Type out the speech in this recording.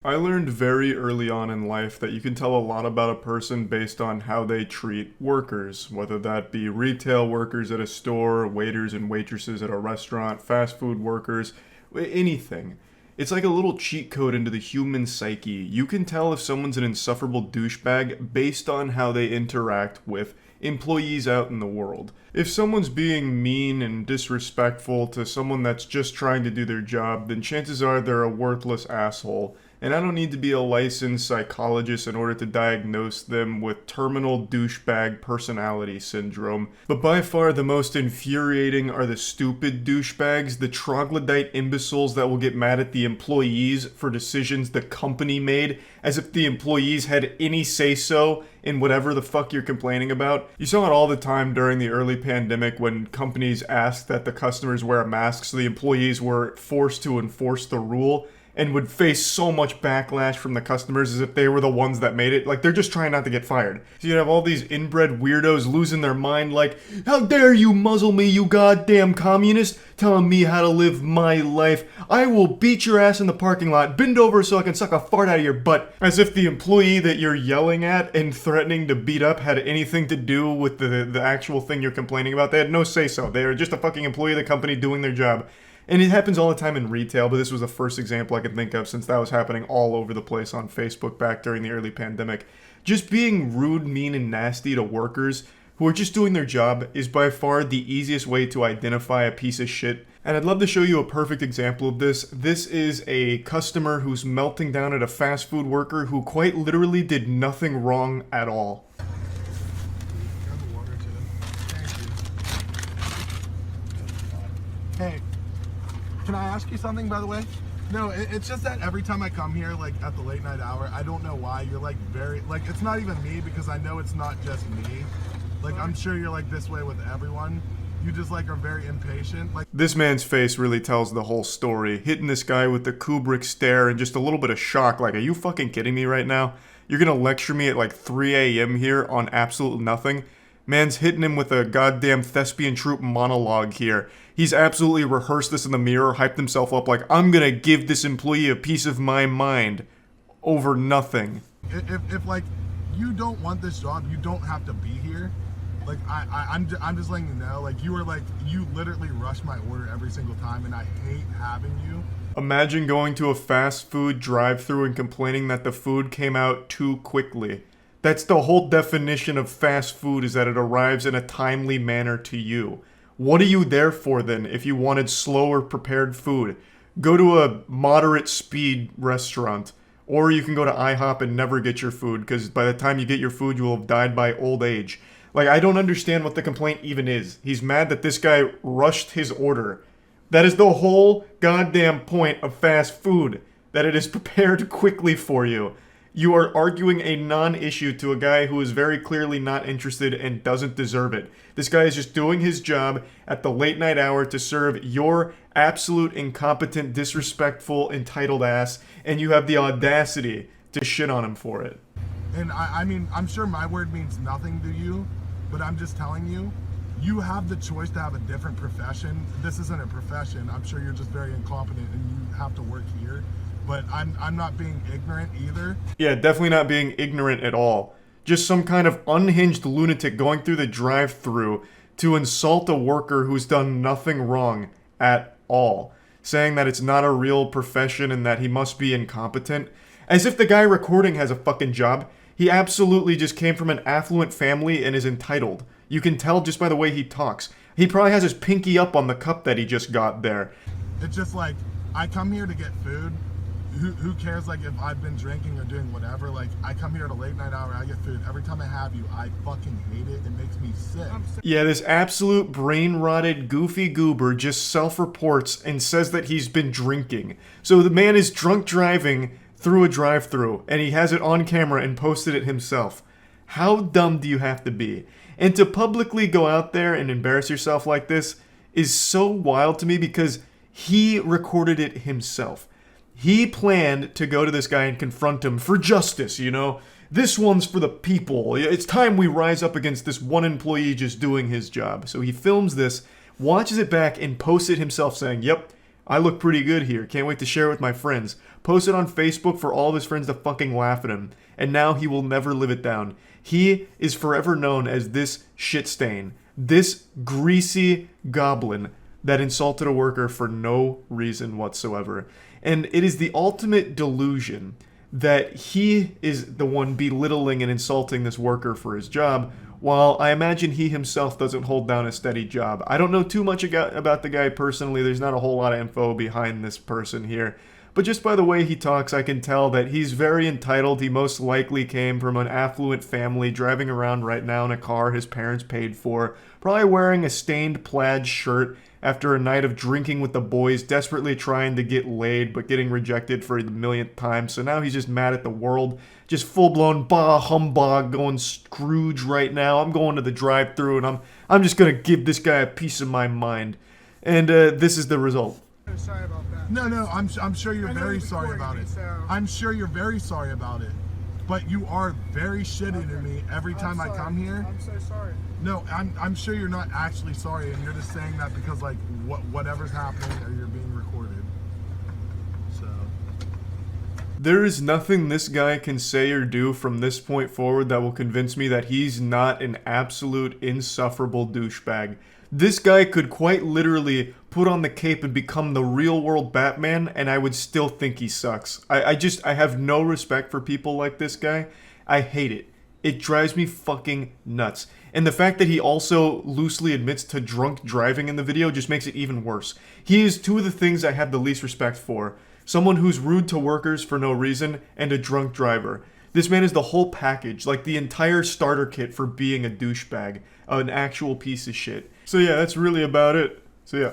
I learned very early on in life that you can tell a lot about a person based on how they treat workers, whether that be retail workers at a store, waiters and waitresses at a restaurant, fast food workers, anything. It's like a little cheat code into the human psyche. You can tell if someone's an insufferable douchebag based on how they interact with employees out in the world. If someone's being mean and disrespectful to someone that's just trying to do their job, then chances are they're a worthless asshole. And I don't need to be a licensed psychologist in order to diagnose them with terminal douchebag personality syndrome. But by far the most infuriating are the stupid douchebags, the troglodyte imbeciles that will get mad at the employees for decisions the company made, as if the employees had any say-so in whatever the fuck you're complaining about. You saw it all the time during the early pandemic when companies asked that the customers wear a mask, so the employees were forced to enforce the rule, and would face so much backlash from the customers as if they were the ones that made it. Like, they're just trying not to get fired. So you'd have all these inbred weirdos losing their mind like, how dare you muzzle me, you goddamn communist, telling me how to live my life. I will beat your ass in the parking lot, bend over so I can suck a fart out of your butt. As if the employee that you're yelling at and threatening to beat up had anything to do with the actual thing you're complaining about. They had no say-so. They were just a fucking employee of the company doing their job. And it happens all the time in retail, but this was the first example I could think of since that was happening all over the place on Facebook back during the early pandemic. Just being rude, mean, and nasty to workers who are just doing their job is by far the easiest way to identify a piece of shit. And I'd love to show you a perfect example of this. This is a customer who's melting down at a fast food worker who quite literally did nothing wrong at all. Hey. Can I ask you something, by the way? No, it's just that every time I come here, like, at the late night hour, I don't know why, you're, like, very, like, it's not even me, because I know it's not just me. Like, I'm sure you're, like, this way with everyone. You just, like, are very impatient. Like, this man's face really tells the whole story. Hitting this guy with the Kubrick stare and just a little bit of shock, like, are you fucking kidding me right now? You're gonna lecture me at, like, 3 a.m. here on absolute nothing? Man's hitting him with a goddamn thespian troupe monologue here. He's absolutely rehearsed this in the mirror, hyped himself up like, I'm gonna give this employee a piece of my mind over nothing. If like, you don't want this job, you don't have to be here. Like, I'm just letting you know, like, you literally rush my order every single time, and I hate having you. Imagine going to a fast food drive-thru and complaining that the food came out too quickly. That's the whole definition of fast food, is that it arrives in a timely manner to you. What are you there for then if you wanted slower prepared food? Go to a moderate speed restaurant. Or you can go to IHOP and never get your food, because by the time you get your food, you will have died by old age. Like, I don't understand what the complaint even is. He's mad that this guy rushed his order. That is the whole goddamn point of fast food. That it is prepared quickly for you. You are arguing a non-issue to a guy who is very clearly not interested and doesn't deserve it. This guy is just doing his job at the late night hour to serve your absolute incompetent, disrespectful, entitled ass, and you have the audacity to shit on him for it. And I mean, I'm sure my word means nothing to you, but I'm just telling you, you have the choice to have a different profession. This isn't a profession. I'm sure you're just very incompetent and you have to work here. But I'm not being ignorant either. Yeah, definitely not being ignorant at all. Just some kind of unhinged lunatic going through the drive-thru to insult a worker who's done nothing wrong at all. Saying that it's not a real profession and that he must be incompetent. As if the guy recording has a fucking job. He absolutely just came from an affluent family and is entitled. You can tell just by the way he talks. He probably has his pinky up on the cup that he just got there. It's just like, I come here to get food. Who cares, like, if I've been drinking or doing whatever? Like, I come here at a late night hour, I get food. Every time I have you, I fucking hate it. It makes me sick. Yeah, this absolute brain-rotted, goofy goober just self-reports and says that he's been drinking. So the man is drunk driving through a drive-thru, and he has it on camera and posted it himself. How dumb do you have to be? And to publicly go out there and embarrass yourself like this is so wild to me because he recorded it himself. He planned to go to this guy and confront him for justice, you know? This one's for the people. It's time we rise up against this one employee just doing his job. So he films this, watches it back, and posts it himself saying, yep, I look pretty good here. Can't wait to share it with my friends. Post it on Facebook for all of his friends to fucking laugh at him. And now he will never live it down. He is forever known as this shit stain. This greasy goblin that insulted a worker for no reason whatsoever. And it is the ultimate delusion that he is the one belittling and insulting this worker for his job, while I imagine he himself doesn't hold down a steady job. I don't know too much about the guy personally. There's not a whole lot of info behind this person here. But just by the way he talks, I can tell that he's very entitled. He most likely came from an affluent family, driving around right now in a car his parents paid for, probably wearing a stained plaid shirt after a night of drinking with the boys, desperately trying to get laid, but getting rejected for the millionth time. So now he's just mad at the world, just full-blown bah humbug, going Scrooge right now. I'm going to the drive-thru, and I'm just gonna give this guy a piece of my mind. And this is the result. Sorry about that. No, I'm sure you're I know very you're sorry recording about me, it. so- I'm sure you're very sorry about it. But you are very shitty to me every time I come here. I'm so sorry. No, I'm sure you're not actually sorry, and you're just saying that because like whatever's happening or you're being recorded. So There is nothing this guy can say or do from this point forward that will convince me that he's not an absolute insufferable douchebag. This guy could quite literally put on the cape and become the real world Batman, and I would still think he sucks. I have no respect for people like this guy. I hate it. It drives me fucking nuts. And the fact that he also loosely admits to drunk driving in the video just makes it even worse. He is two of the things I have the least respect for. Someone who's rude to workers for no reason, and a drunk driver. This man is the whole package, like the entire starter kit for being a douchebag. An actual piece of shit. So yeah, that's really about it. So yeah.